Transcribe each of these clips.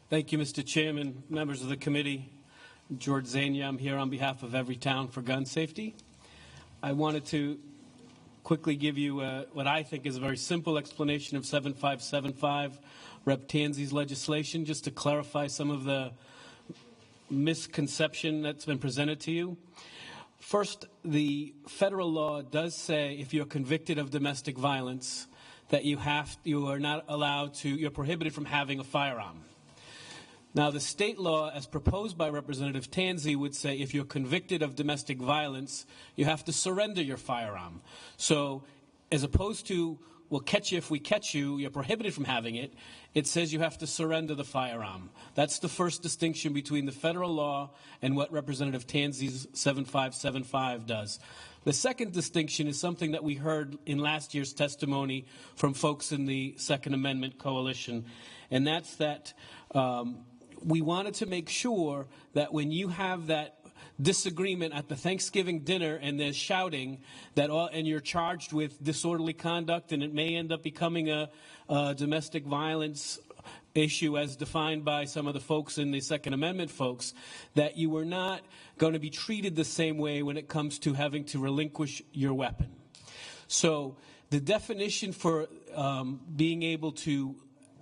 Thank you, Mr. Chairman, members of the committee. George Zania, I'm here on behalf of Everytown for Gun Safety. I wanted to quickly give you what I think is a very simple explanation of 7575, Rep. Tanzi's legislation, just to clarify some of the misconception that's been presented to you. First, the federal law does say if you're convicted of domestic violence that you are not allowed to, you're prohibited from having a firearm. Now, the state law, as proposed by Representative Tanzi, would say if you're convicted of domestic violence, you have to surrender your firearm. So, as opposed to, we'll catch you if we catch you, you're prohibited from having it, it says you have to surrender the firearm. That's the first distinction between the federal law and what Representative Tanzi's 7575 does. The second distinction is something that we heard in last year's testimony from folks in the Second Amendment Coalition, and that's that we wanted to make sure that when you have that disagreement at the Thanksgiving dinner and there's shouting and you're charged with disorderly conduct and it may end up becoming a domestic violence issue as defined by some of the folks in the Second Amendment folks, that you were not going to be treated the same way when it comes to having to relinquish your weapon. So the definition for being able to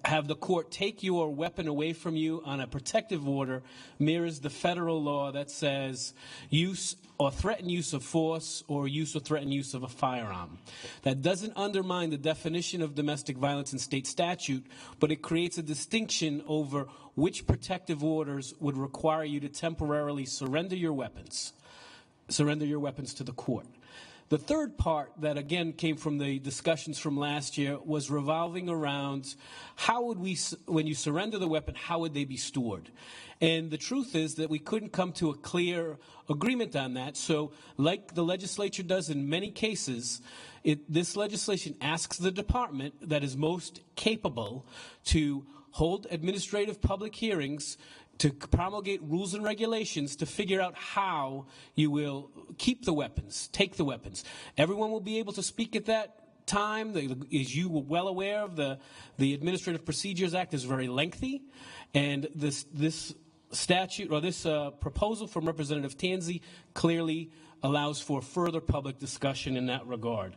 have the court take your weapon away from you on a protective order mirrors the federal law that says use or threatened use of force or use or threatened use of a firearm. That doesn't undermine the definition of domestic violence in state statute, but it creates a distinction over which protective orders would require you to temporarily surrender your weapons to the court. The third part that, again, came from the discussions from last year was revolving around how would we, when you surrender the weapon, how would they be stored? And the truth is that we couldn't come to a clear agreement on that. So like the legislature does in many cases, this legislation asks the department that is most capable to hold administrative public hearings, to promulgate rules and regulations to figure out how you will keep the weapons, take the weapons. Everyone will be able to speak at that time. As you were well aware of, the Administrative Procedures Act is very lengthy, and this statute or this proposal from Representative Tanzi clearly allows for further public discussion in that regard.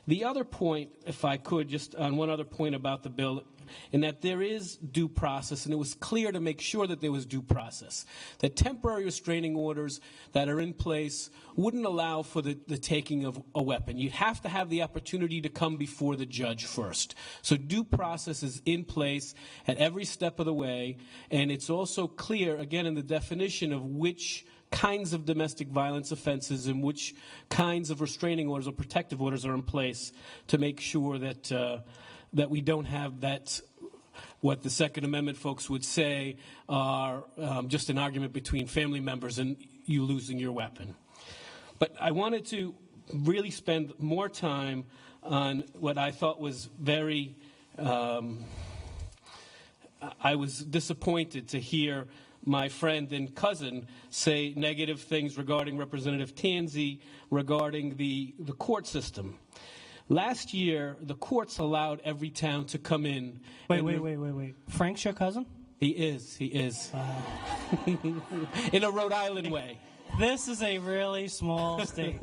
The other point, if I could, just on one other point about the bill, in that there is due process, and it was clear to make sure that there was due process, that temporary restraining orders that are in place wouldn't allow for the taking of a weapon. You'd have to have the opportunity to come before the judge first. So due process is in place at every step of the way, and it's also clear, again, in the definition of which kinds of domestic violence offenses and which kinds of restraining orders or protective orders are in place to make sure that that we don't have that, what the Second Amendment folks would say are just an argument between family members and you losing your weapon. But I wanted to really spend more time on what I thought was very, I was disappointed to hear my friend and cousin say negative things regarding Representative Tanzi regarding the court system. Last year, the courts allowed Everytown to come in. Wait. Frank's your cousin? He is. In a Rhode Island way. This is a really small state.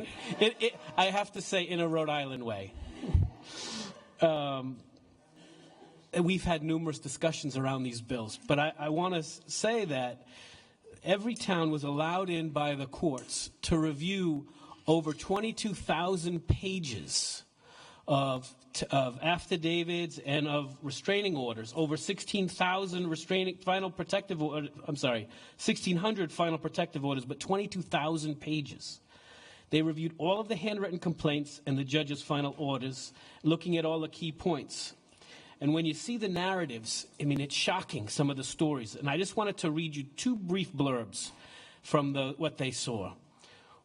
I have to say, in a Rhode Island way. We've had numerous discussions around these bills, but I want to say that Everytown was allowed in by the courts to review over 22,000 pages of affidavits and of restraining orders, over 16,000 final protective orders, 1,600 final protective orders, but 22,000 pages. They reviewed all of the handwritten complaints and the judge's final orders, looking at all the key points. And when you see the narratives, I mean, it's shocking, some of the stories. And I just wanted to read you two brief blurbs from what they saw.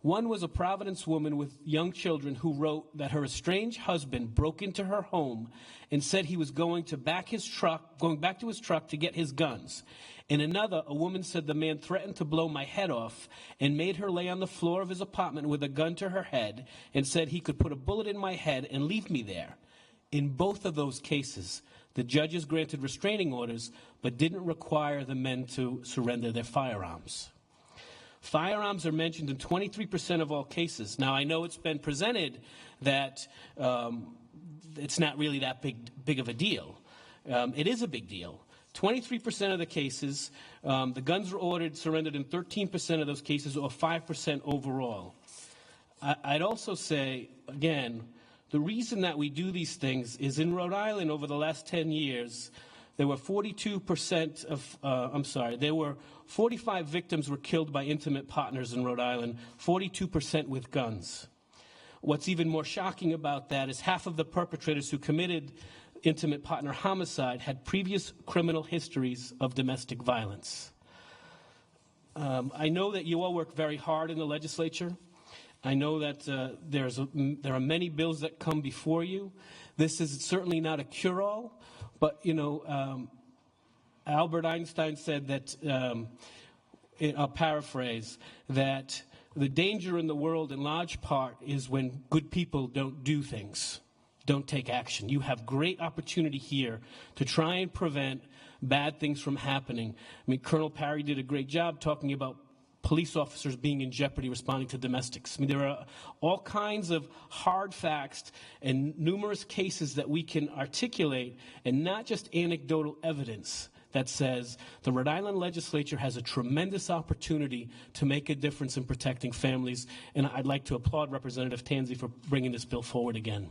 One was a Providence woman with young children who wrote that her estranged husband broke into her home and said he was going back to his truck to get his guns. In another, a woman said the man threatened to blow my head off and made her lay on the floor of his apartment with a gun to her head and said he could put a bullet in my head and leave me there. In both of those cases, The judges granted restraining orders, but didn't require the men to surrender their firearms. Firearms are mentioned in 23% of all cases. Now, I know it's been presented that it's not really that big of a deal. It is a big deal. 23% of the cases, the guns were ordered, surrendered in 13% of those cases, or 5% overall. I'd also say, again, the reason that we do these things is in Rhode Island over the last 10 years, there were 45 victims were killed by intimate partners in Rhode Island, 42% with guns. What's even more shocking about that is half of the perpetrators who committed intimate partner homicide had previous criminal histories of domestic violence. I know that you all work very hard in the legislature. I know that there are many bills that come before you. This is certainly not a cure-all, but, Albert Einstein said that, I'll paraphrase, that the danger in the world in large part is when good people don't do things, don't take action. You have great opportunity here to try and prevent bad things from happening. I mean, Colonel Parry did a great job talking about police officers being in jeopardy responding to domestics. I mean, there are all kinds of hard facts and numerous cases that we can articulate, and not just anecdotal evidence that says the Rhode Island legislature has a tremendous opportunity to make a difference in protecting families, and I'd like to applaud Representative Tanzi for bringing this bill forward again.